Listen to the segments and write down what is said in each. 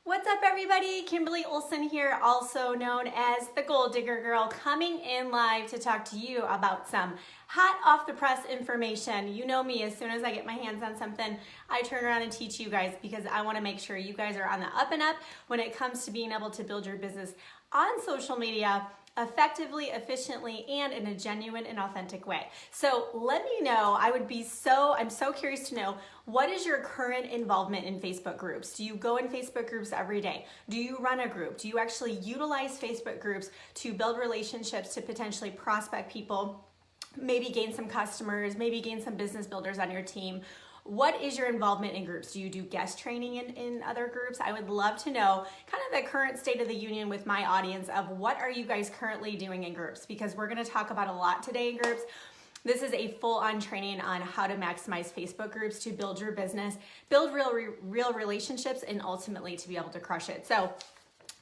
What's up, everybody? Kimberly Olson here, also known as the Goal Digger Girl, coming in live to talk to you about some hot off the press information. You know me, as soon as I get my hands on something, I turn around and teach you guys because I want to make sure you guys are on the up and up when it comes to being able to build your business on social media effectively, efficiently, and in a genuine and authentic way. So let me know, I'm so curious to know, what is your current involvement in Facebook groups? Do you go in Facebook groups every day? Do you run a group? Do you actually utilize Facebook groups to build relationships, to potentially prospect people, maybe gain some customers, maybe gain some business builders on your team? What is your involvement in groups? Do you do guest training in other groups? I would love to know kind of the current state of the union with my audience of what are you guys currently doing in groups, because we're going to talk about a lot today in groups. This is a full-on training on how to maximize Facebook groups to build your business, build real relationships, and ultimately to be able to crush it. So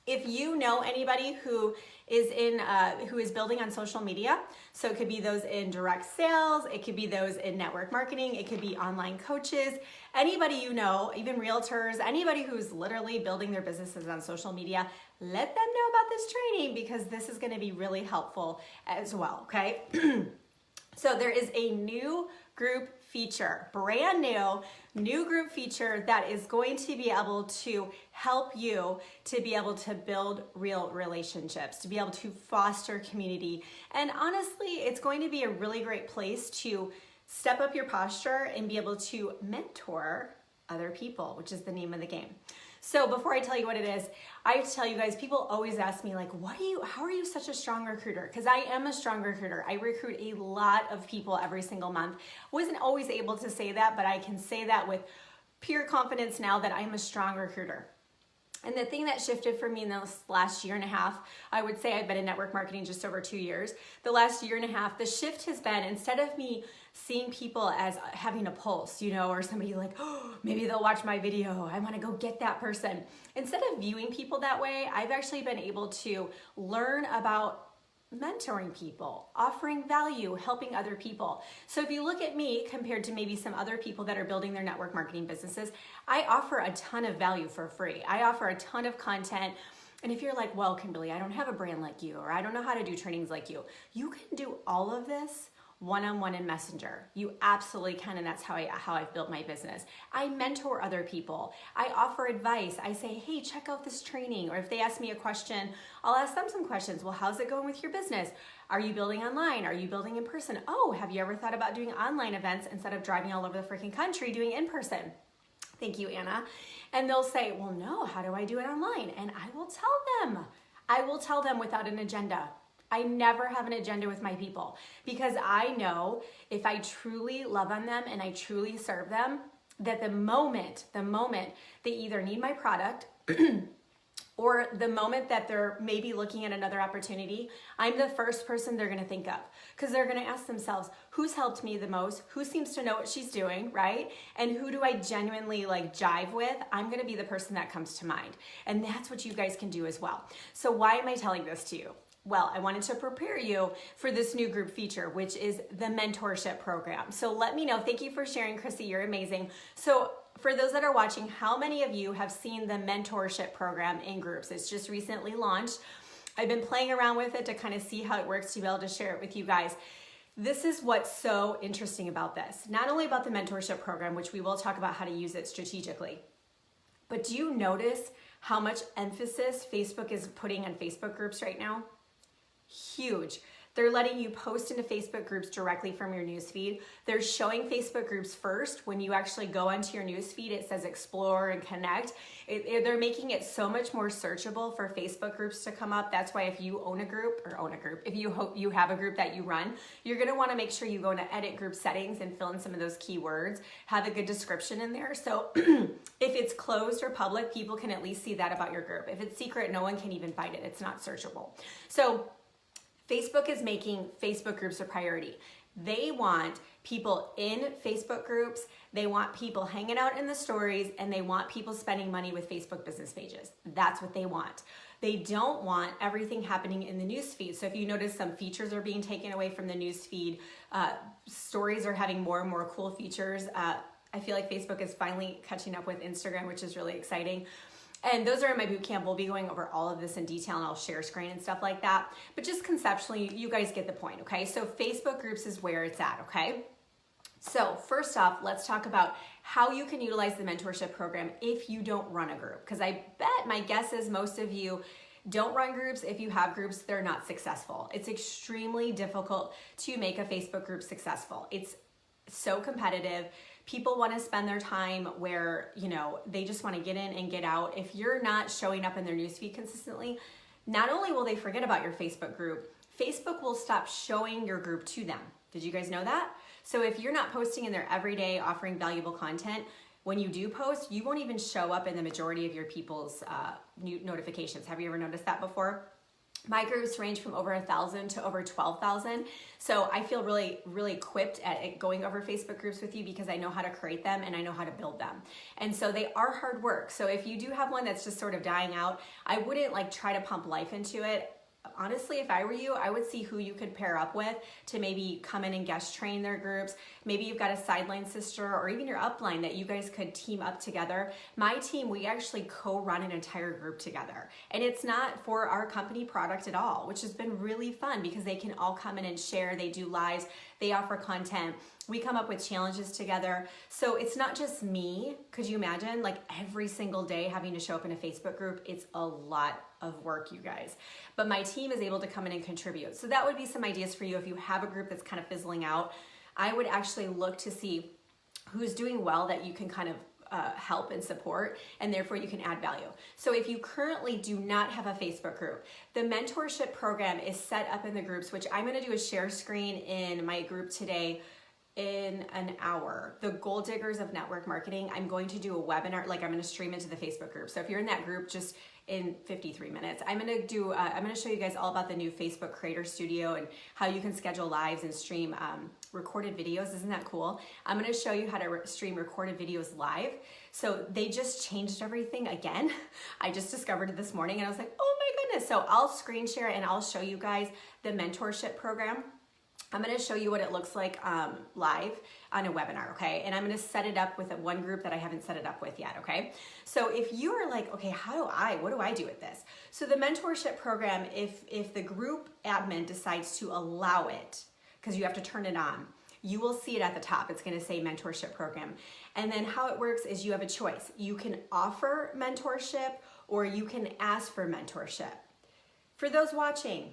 if you know anybody who is building on social media, so it could be those in direct sales, it could be those in network marketing, it could be online coaches, anybody you know, even realtors, anybody who's literally building their businesses on social media, let them know about this training because this is going to be really helpful as well, okay? So there is a new group feature, brand new group feature that is going to be able to help you to be able to build real relationships, to be able to foster community. And honestly, it's going to be a really great place to step up your posture and be able to mentor other people, which is the name of the game. So before I tell you what it is, I have to tell you guys, people always ask me like, how are you such a strong recruiter? Because I am a strong recruiter. I recruit a lot of people every single month. Wasn't always able to say that, but I can say that with pure confidence now that I'm a strong recruiter. And the thing that shifted for me in this last year and a half, I would say I've been in network marketing just over 2 years. The last year and a half, the shift has been, instead of me seeing people as having a pulse, or somebody like, oh, maybe they'll watch my video, I want to go get that person. Instead of viewing people that way, I've actually been able to learn about mentoring people, offering value, helping other people. So if you look at me compared to maybe some other people that are building their network marketing businesses, I offer a ton of value for free. I offer a ton of content. And if you're like, well, Kimberly, I don't have a brand like you, or I don't know how to do trainings like you can do all of this one-on-one in Messenger. You absolutely can, and that's how I've built my business. I mentor other people. I offer advice. I say, hey, check out this training. Or if they ask me a question, I'll ask them some questions. Well, how's it going with your business? Are you building online? Are you building in person? Oh, have you ever thought about doing online events instead of driving all over the freaking country doing in person? Thank you, Anna. And they'll say, well, no, how do I do it online? And I will tell them. I will tell them without an agenda. I never have an agenda with my people because I know if I truly love on them and I truly serve them, that the moment they either need my product or the moment that they're maybe looking at another opportunity, I'm the first person they're gonna think of because they're gonna ask themselves, who's helped me the most? Who seems to know what she's doing, right? And who do I genuinely jive with? I'm gonna be the person that comes to mind. And that's what you guys can do as well. So why am I telling this to you? Well, I wanted to prepare you for this new group feature, which is the mentorship program. So let me know. Thank you for sharing, Chrissy. You're amazing. So for those that are watching, how many of you have seen the mentorship program in groups? It's just recently launched. I've been playing around with it to kind of see how it works to be able to share it with you guys. This is what's so interesting about this. Not only about the mentorship program, which we will talk about how to use it strategically, but do you notice how much emphasis Facebook is putting on Facebook groups right now? Huge. They're letting you post into Facebook groups directly from your newsfeed. They're showing Facebook groups first. When you actually go onto your newsfeed, it says explore and connect. They're making it so much more searchable for Facebook groups to come up. That's why if you own a group, if you have a group that you run, you're gonna wanna make sure you go into edit group settings and fill in some of those keywords, have a good description in there. So if it's closed or public, people can at least see that about your group. If it's secret, no one can even find it. It's not searchable. So Facebook is making Facebook groups a priority. They want people in Facebook groups, they want people hanging out in the stories, and they want people spending money with Facebook business pages. That's what they want. They don't want everything happening in the newsfeed. So if you notice, some features are being taken away from the newsfeed. Stories are having more and more cool features. I feel like Facebook is finally catching up with Instagram, which is really exciting. And those are in my boot camp. We'll be going over all of this in detail and I'll share screen and stuff like that. But just conceptually, you guys get the point, okay? So Facebook groups is where it's at, okay? So first off, let's talk about how you can utilize the mentorship program if you don't run a group. Because I bet my guess is most of you don't run groups. If you have groups, they're not successful. It's extremely difficult to make a Facebook group successful. It's so competitive. People want to spend their time where, you know, they just want to get in and get out. If you're not showing up in their newsfeed consistently, not only will they forget about your Facebook group, Facebook will stop showing your group to them. Did you guys know that? So if you're not posting in there every day offering valuable content, when you do post, you won't even show up in the majority of your people's new notifications. Have you ever noticed that before? My groups range from over 1,000 to over 12,000. So I feel really, really equipped at going over Facebook groups with you because I know how to create them and I know how to build them. And so they are hard work. So if you do have one that's just sort of dying out, I wouldn't like try to pump life into it. Honestly, if I were you, I would see who you could pair up with to maybe come in and guest train their groups. Maybe you've got a sideline sister or even your upline that you guys could team up together. My team, we actually co-run an entire group together. And it's not for our company product at all, which has been really fun because they can all come in and share. They do lives, they offer content. We come up with challenges together. So it's not just me. Could you imagine like every single day having to show up in a Facebook group? It's a lot of work, you guys. But my team is able to come in and contribute. So that would be some ideas for you if you have a group that's kind of fizzling out. I would actually look to see who's doing well that you can kind of help and support, and therefore you can add value. So if you currently do not have a Facebook group, the mentorship program is set up in the groups, which I'm gonna do a share screen in my group today in an hour. The Goal Diggers of Network Marketing, I'm going to do a webinar, like I'm gonna stream into the Facebook group. So if you're in that group, just in 53 minutes, I'm gonna show you guys all about the new Facebook Creator Studio and how you can schedule lives and stream recorded videos. Isn't that cool? I'm gonna show you how to stream recorded videos live. So they just changed everything again. I just discovered it this morning and I was like, oh my goodness. So I'll screen share and I'll show you guys the mentorship program. I'm gonna show you what it looks like live on a webinar, okay? And I'm gonna set it up with one group that I haven't set it up with yet, okay? So if you are like, okay, what do I do with this? So the mentorship program, if the group admin decides to allow it, because you have to turn it on, you will see it at the top. It's gonna say mentorship program. And then how it works is you have a choice. You can offer mentorship or you can ask for mentorship. For those watching,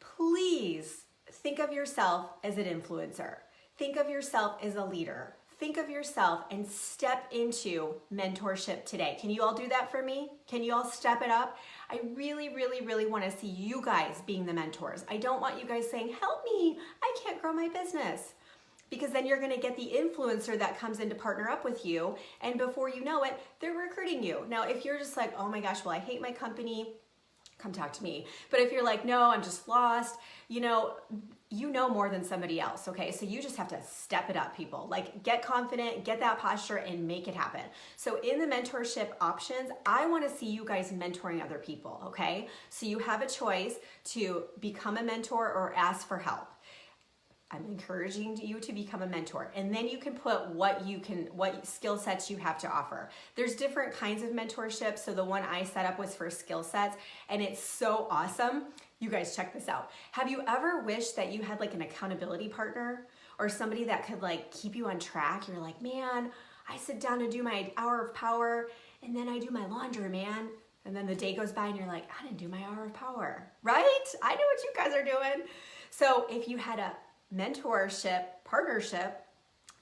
please, think of yourself as an influencer. Think of yourself as a leader. Think of yourself and step into mentorship today. Can you all do that for me? Can you all step it up? I really, really, really want to see you guys being the mentors. I don't want you guys saying, help me, I can't grow my business. Because then you're going to get the influencer that comes in to partner up with you. And before you know it, they're recruiting you. Now, if you're just like, oh my gosh, well, I hate my company, come talk to me. But if you're like, no, I'm just lost, you know more than somebody else, okay? So you just have to step it up, people. Like, get confident, get that posture, and make it happen. So in the mentorship options, I wanna see you guys mentoring other people, okay? So you have a choice to become a mentor or ask for help. I'm encouraging you to become a mentor, and then you can put what skill sets you have to offer. There's different kinds of mentorship. So the one I set up was for skill sets, and it's so awesome. You guys check this out. Have you ever wished that you had like an accountability partner or somebody that could like keep you on track? You're like, man, I sit down to do my hour of power and then I do my laundry, man. And then the day goes by and you're like, I didn't do my hour of power, right? I know what you guys are doing. So if you had a mentorship partnership,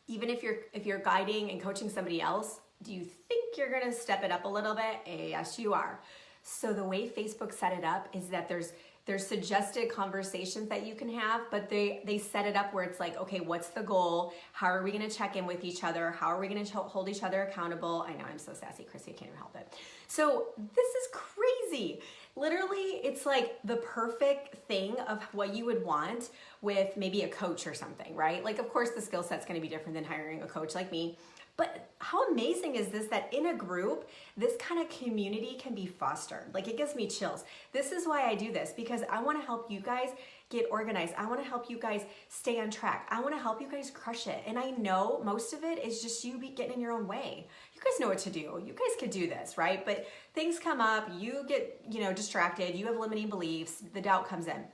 even if you're guiding and coaching somebody else, do you think you're gonna step it up a little bit? Yes, you are. So the way Facebook set it up is that there's suggested conversations that you can have, but they set it up where it's like, okay, what's the goal? How are we gonna check in with each other? How are we gonna hold each other accountable? I know, I'm so sassy, Chrissy, I can't even help it. So this is crazy. Literally, it's like the perfect thing of what you would want with maybe a coach or something, right? Like, of course, the skill set's gonna be different than hiring a coach like me, But how amazing is this that in a group, this kind of community can be fostered? Like, it gives me chills. This is why I do this, because I want to help you guys get organized. I want to help you guys stay on track. I want to help you guys crush it. And I know most of it is just you getting in your own way. You guys know what to do. You guys could do this, right? But things come up, you get, distracted, you have limiting beliefs, the doubt comes in.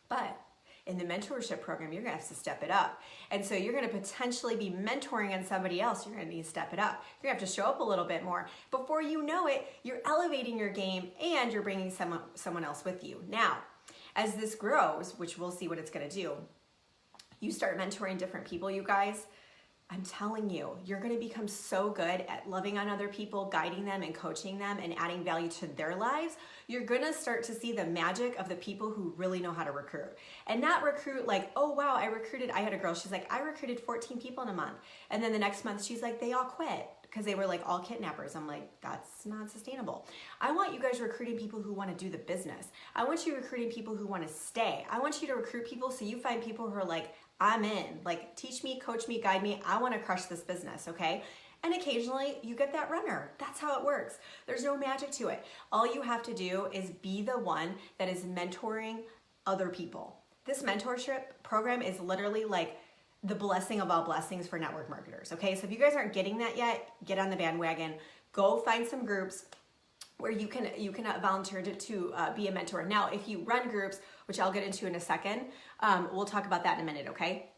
But in the mentorship program, you're gonna have to step it up. And so you're gonna potentially be mentoring on somebody else. You're gonna need to step it up. You're gonna have to show up a little bit more. Before you know it, you're elevating your game and you're bringing someone else with you. Now, as this grows, which we'll see what it's gonna do, you start mentoring different people, you guys. I'm telling you, you're gonna become so good at loving on other people, guiding them and coaching them and adding value to their lives. You're gonna start to see the magic of the people who really know how to recruit. And not recruit like, oh wow, I had a girl, she's like, I recruited 14 people in a month. And then the next month she's like, they all quit because they were like all kidnappers. I'm like, that's not sustainable. I want you guys recruiting people who wanna do the business. I want you recruiting people who wanna stay. I want you to recruit people so you find people who are like, I'm in, like teach me, coach me, guide me. I want to crush this business, okay? And occasionally you get that runner. That's how it works. There's no magic to it. All you have to do is be the one that is mentoring other people. This mentorship program is literally like the blessing of all blessings for network marketers, okay? So if you guys aren't getting that yet, get on the bandwagon. Go find some groups where you can volunteer to be a mentor. Now, if you run groups, which I'll get into in a second, we'll talk about that in a minute, okay?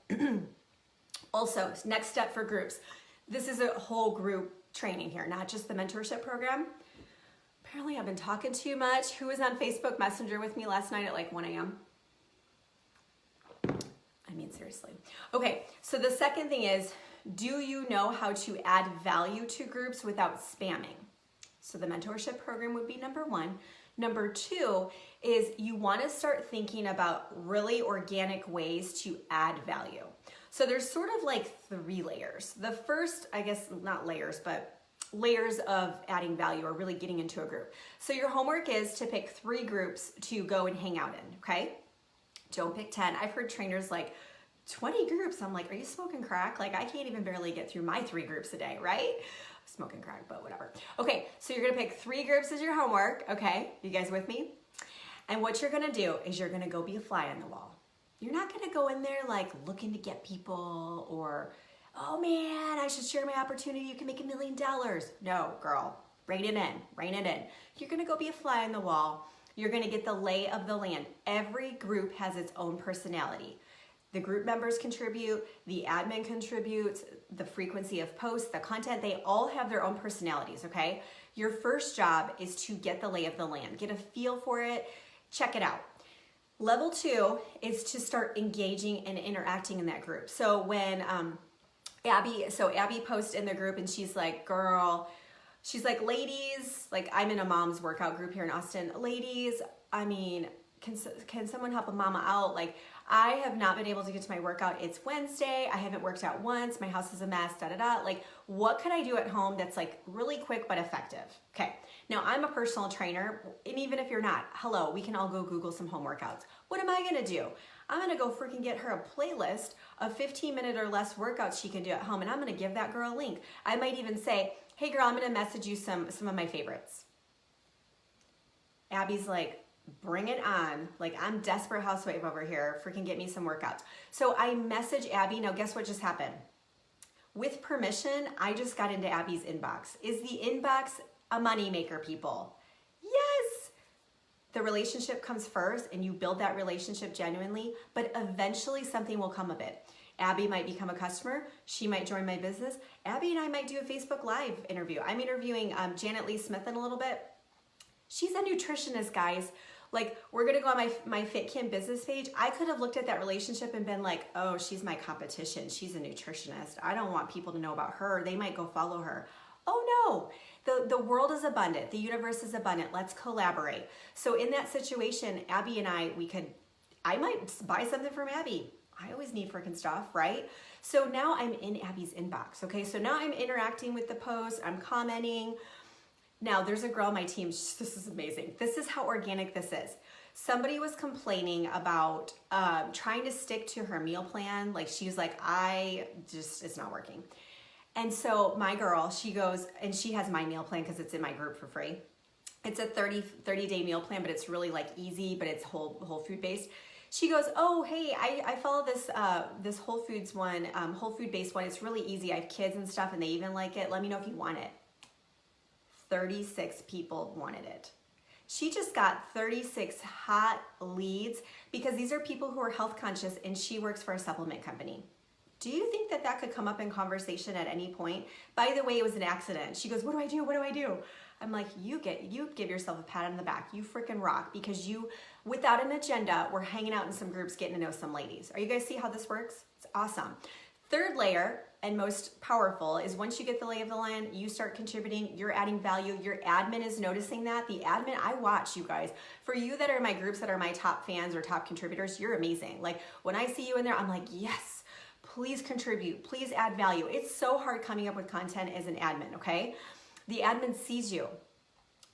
Also, next step for groups. This is a whole group training here, not just the mentorship program. Apparently I've been talking too much. Who was on Facebook Messenger with me last night at like 1 a.m.? I mean, seriously. Okay, so the second thing is, do you know how to add value to groups without spamming? So the mentorship program would be number one. Number two is you want to start thinking about really organic ways to add value. So there's sort of like 3 layers. The first, I guess not layers, but layers of adding value or really getting into a group. So your homework is to pick 3 groups to go and hang out in, okay? Don't pick 10. I've heard trainers like 20 groups. I'm like, are you smoking crack? Like I can't even barely get through my 3 groups a day, right? Smoking crack, but whatever. Okay, so you're gonna pick 3 groups as your homework, okay? You guys with me? And what you're gonna do is you're gonna go be a fly on the wall. You're not gonna go in there like looking to get people or, oh man, I should share my opportunity, you can make $1 million. No, girl, rein it in. You're gonna go be a fly on the wall. You're gonna get the lay of the land. Every group has its own personality. The group members contribute, the admin contributes, the frequency of posts, the content, they all have their own personalities, okay? Your first job is to get the lay of the land, get a feel for it, check it out. Level 2 is to start engaging and interacting in that group. So when Abby posts in the group and she's like, girl, she's like, ladies, like I'm in a mom's workout group here in Austin. Ladies, I mean, can someone help a mama out? Like, I have not been able to get to my workout. It's Wednesday. I haven't worked out once. My house is a mess, da-da-da. Like, what could I do at home that's like really quick but effective? Okay, now I'm a personal trainer, and even if you're not, hello, we can all go Google some home workouts. What am I gonna do? I'm gonna go freaking get her a playlist of 15-minute or less workouts she can do at home, and I'm gonna give that girl a link. I might even say, hey girl, I'm gonna message you some of my favorites. Abby's like, bring it on. Like, I'm desperate housewife over here. Freaking get me some workouts. So I message Abby. Now guess what just happened? With permission, I just got into Abby's inbox. Is the inbox a moneymaker, people? Yes. The relationship comes first and you build that relationship genuinely, but eventually something will come of it. Abby might become a customer. She might join my business. Abby and I might do a Facebook Live interview. I'm interviewing Janet Lee Smith in a little bit. She's a nutritionist, guys. Like, we're gonna go on my FitKim business page. I could have looked at that relationship and been like, oh, she's my competition. She's a nutritionist. I don't want people to know about her. They might go follow her. Oh no, the world is abundant. The universe is abundant. Let's collaborate. So in that situation, Abby and I might buy something from Abby. I always need freaking stuff, right? So now I'm in Abby's inbox, okay? So now I'm interacting with the post, I'm commenting. Now, there's a girl on my team, this is amazing. This is how organic this is. Somebody was complaining about trying to stick to her meal plan. Like, she's like, it's not working. And so my girl, she goes, and she has my meal plan because it's in my group for free. It's a 30-day meal plan, but it's really like easy, but it's whole food based. She goes, oh, hey, I follow this Whole Foods one, whole food based one. It's really easy. I have kids and stuff and they even like it. Let me know if you want it. 36 people wanted it. She just got 36 hot leads because these are people who are health conscious and she works for a supplement company. Do you think that that could come up in conversation at any point? By the way, it was an accident. She goes, what do I do? What do I do? I'm like, you give yourself a pat on the back. You freaking rock because you, without an agenda, we're hanging out in some groups, getting to know some ladies. Are you guys see how this works? It's awesome. Third layer and most powerful is once you get the lay of the land, you start contributing, you're adding value. Your admin is noticing that. The admin, I watch you guys. For you that are in my groups that are my top fans or top contributors, you're amazing. Like when I see you in there, I'm like, yes, please contribute, please add value. It's so hard coming up with content as an admin, okay? The admin sees you.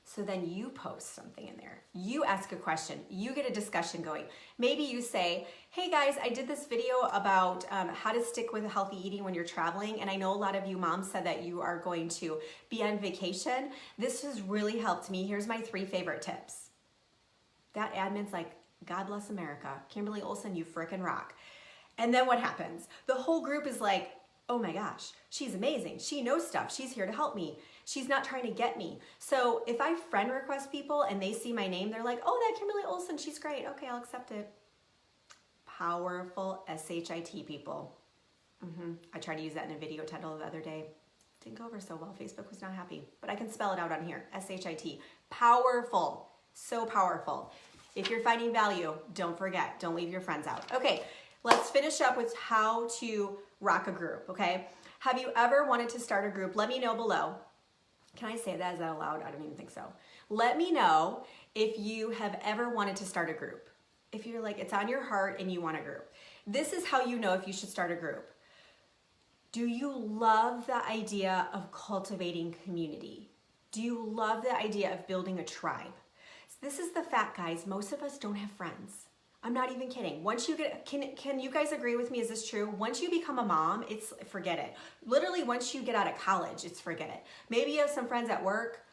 So then you post something in there. You ask a question. You get a discussion going. Maybe you say, hey guys, I did this video about how to stick with healthy eating when you're traveling. And I know a lot of you moms said that you are going to be on vacation. This has really helped me. Here's my 3 favorite tips. That admin's like, God bless America. Kimberly Olson, you frickin' rock. And then what happens? The whole group is like, oh my gosh, she's amazing. She knows stuff. She's here to help me. She's not trying to get me. So if I friend request people and they see my name, they're like, oh, that Kimberly Olson, she's great. Okay, I'll accept it. Powerful SHIT people. I tried to use that in a video title the other day. Didn't go over so well. Facebook was not happy, but I can spell it out on here. SHIT. Powerful. So powerful. If you're finding value, don't forget. Don't leave your friends out. Okay, let's finish up with how to rock a group, okay? Have you ever wanted to start a group? Let me know below. Can I say that? Is that allowed? I don't even think so. Let me know if you have ever wanted to start a group. If you're like, it's on your heart and you want a group. This is how you know if you should start a group. Do you love the idea of cultivating community? Do you love the idea of building a tribe? This is the fact, guys. Most of us don't have friends. I'm not even kidding. Once you get, can you guys agree with me? Is this true? Once you become a mom, it's forget it. Literally, once you get out of college, it's forget it. Maybe you have some friends at work,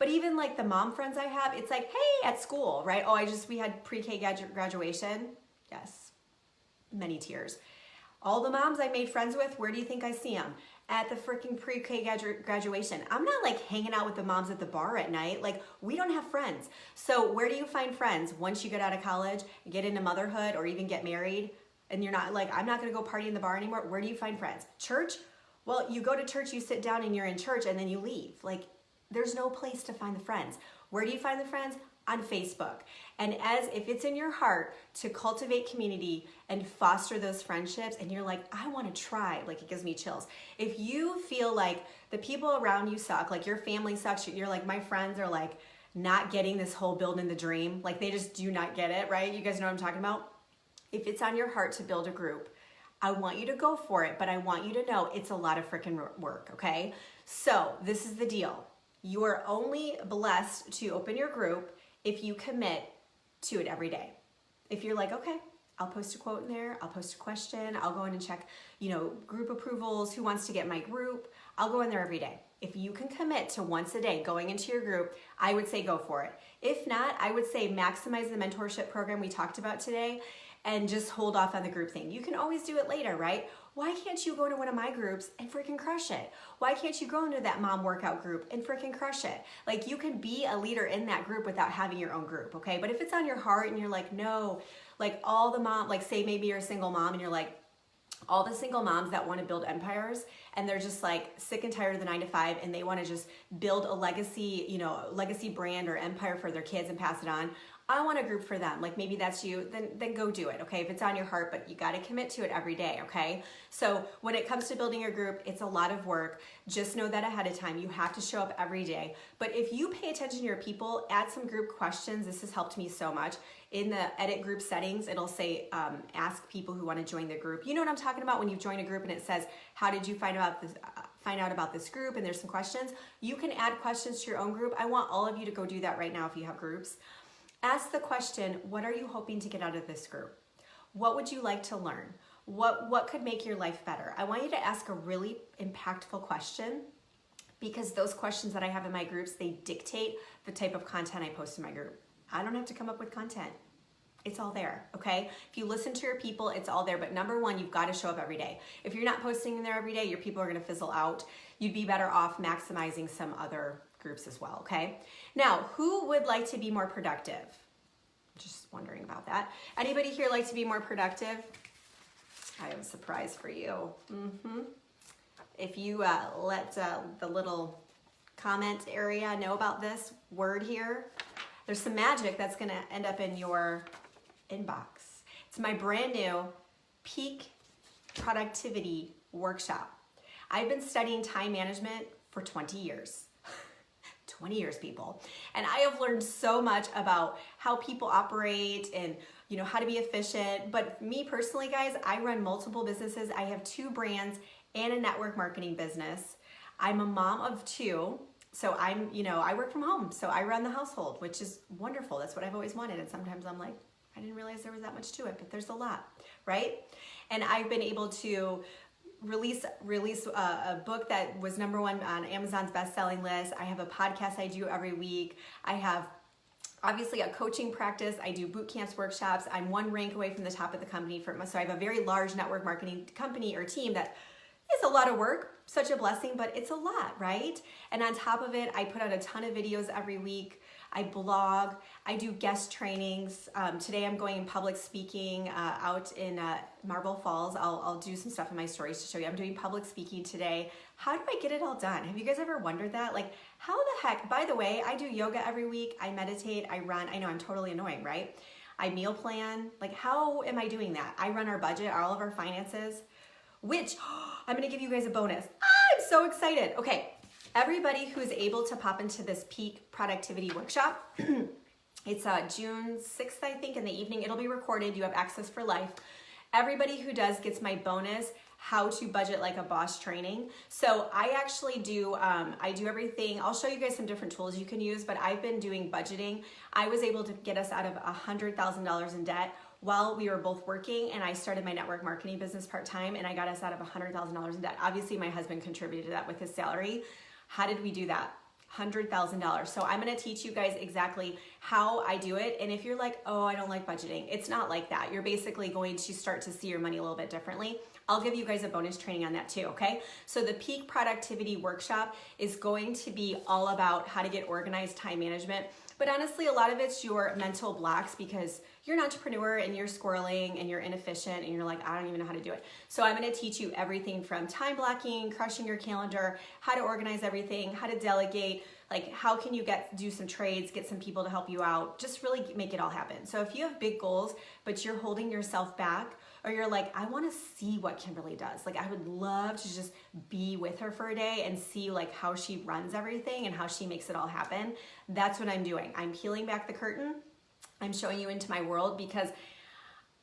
but even like the mom friends I have, it's like, hey, at school, right? Oh, we had pre-K graduation. Yes, many tears. All the moms I made friends with, where do you think I see them? At the freaking pre-K graduation. I'm not like hanging out with the moms at the bar at night. Like, we don't have friends. So where do you find friends once you get out of college, get into motherhood, or even get married? And you're not like, I'm not gonna go party in the bar anymore. Where do you find friends? Church? Well, you go to church, you sit down and you're in church and then you leave. Like, there's no place to find the friends. Where do you find the friends? On Facebook. And if it's in your heart to cultivate community and foster those friendships and you're like, I want to try, like it gives me chills. If you feel like the people around you suck, like your family sucks, you're like, my friends are like not getting this whole building the dream, like they just do not get it, right? You guys know what I'm talking about? If it's on your heart to build a group, I want you to go for it, but I want you to know it's a lot of freaking work, okay? So this is the deal. You are only blessed to open your group if you commit to it every day. If you're like, okay, I'll post a quote in there, I'll post a question, I'll go in and check, group approvals, who wants to get my group, I'll go in there every day. If you can commit to once a day going into your group, I would say go for it. If not, I would say maximize the mentorship program we talked about today and just hold off on the group thing. You can always do it later, right? Why can't you go to one of my groups and freaking crush it? Why can't you go into that mom workout group and freaking crush it? Like, you can be a leader in that group without having your own group, okay? But if it's on your heart and you're like, no, like all the mom, like say maybe you're a single mom and you're like, all the single moms that want to build empires and they're just like sick and tired of the 9-to-5 and they want to just build a legacy, legacy brand or empire for their kids and pass it on. I want a group for them. Like maybe that's you, then go do it, okay? If it's on your heart, but you got to commit to it every day, okay? So when it comes to building a group, it's a lot of work. Just know that ahead of time. You have to show up every day. But if you pay attention to your people, add some group questions. This has helped me so much. In the edit group settings, it'll say, ask people who want to join the group. You know what I'm talking about when you join a group and it says, how did you find out about this group? And there's some questions. You can add questions to your own group. I want all of you to go do that right now if you have groups. Ask the question, what are you hoping to get out of this group? What would you like to learn? What could make your life better? I want you to ask a really impactful question, because those questions that I have in my groups, they dictate the type of content I post in my group. I don't have to come up with content. It's all there, okay? If you listen to your people, it's all there. But number one, you've got to show up every day. If you're not posting in there every day, your people are going to fizzle out. You'd be better off maximizing some other groups as well, okay? Now, who would like to be more productive? Just wondering about that. Anybody here like to be more productive? I have a surprise for you. If you let the little comment area know about this word here, there's some magic that's going to end up in your inbox. It's my brand new Peak Productivity Workshop. I've been studying time management for 20 years. 20 years, people. And I have learned so much about how people operate and how to be efficient. But me personally, guys, I run multiple businesses. I have 2 brands and a network marketing business. I'm a mom of 2. So I work from home. So I run the household, which is wonderful. That's what I've always wanted. And sometimes I'm like, I didn't realize there was that much to it, but there's a lot, right? And I've been able to release a book that was #1 on Amazon's best-selling list. I have a podcast I do every week. I have obviously a coaching practice. I do boot camps, workshops. I'm 1 rank away from the top of the company. So I have a very large network marketing company or team that is a lot of work, such a blessing, but it's a lot, right? And on top of it, I put out a ton of videos every week. I blog, I do guest trainings. Today I'm going public speaking out in Marble Falls. I'll do some stuff in my stories to show you. I'm doing public speaking today. How do I get it all done? Have you guys ever wondered that? Like, how the heck, by the way, I do yoga every week, I meditate, I run. I know I'm totally annoying, right? I meal plan. Like, how am I doing that? I run our budget, all of our finances, which I'm gonna give you guys a bonus. I'm so excited. Okay. Everybody who's able to pop into this Peak Productivity Workshop, it's June 6th, I think, in the evening. It'll be recorded. You have access for life. Everybody who does gets my bonus How to Budget Like a Boss training. So I actually do, I do everything. I'll show you guys some different tools you can use, but I've been doing budgeting. I was able to get us out of $100,000 in debt while we were both working, and I started my network marketing business part-time, and I got us out of $100,000 in debt. Obviously, my husband contributed to that with his salary. How did we do that? $100,000. So I'm going to teach you guys exactly how I do it. And if you're like, oh, I don't like budgeting, it's not like that. You're basically going to start to see your money a little bit differently. I'll give you guys a bonus training on that too, okay? So the Peak Productivity Workshop is going to be all about how to get organized time management. But honestly, a lot of it's your mental blocks because you're an entrepreneur and you're squirreling and you're inefficient and you're like, I don't even know how to do it. So I'm going to teach you everything from time blocking, crushing your calendar, how to organize everything, how to delegate, like how can you do some trades, get some people to help you out, just really make it all happen. So if you have big goals, but you're holding yourself back, or you're like, I want to see what Kimberly does. Like, I would love to just be with her for a day and see like how she runs everything and how she makes it all happen. That's what I'm doing. I'm peeling back the curtain. I'm showing you into my world because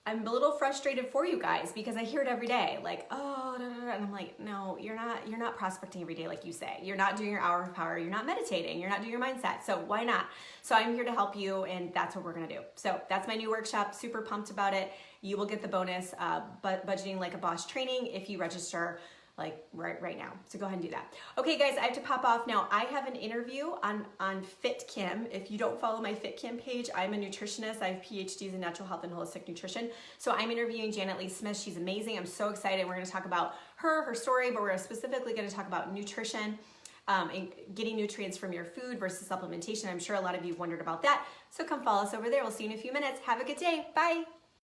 I'm a little frustrated for you guys because I hear it every day. Like, oh, da, da, da. And I'm like, no, you're not prospecting every day like you say. You're not doing your hour of power. You're not meditating. You're not doing your mindset. So why not? So I'm here to help you, and that's what we're going to do. So that's my new workshop. Super pumped about it. You will get the bonus Budgeting Like a Boss training if you register like right now. So go ahead and do that. Okay, guys, I have to pop off now. I have an interview on Fit Kim. If you don't follow my Fit Kim page, I'm a nutritionist. I have PhDs in natural health and holistic nutrition. So I'm interviewing Janet Lee Smith. She's amazing. I'm so excited. We're going to talk about her story, but we're specifically going to talk about nutrition and getting nutrients from your food versus supplementation. I'm sure a lot of you wondered about that. So come follow us over there. We'll see you in a few minutes. Have a good day. Bye.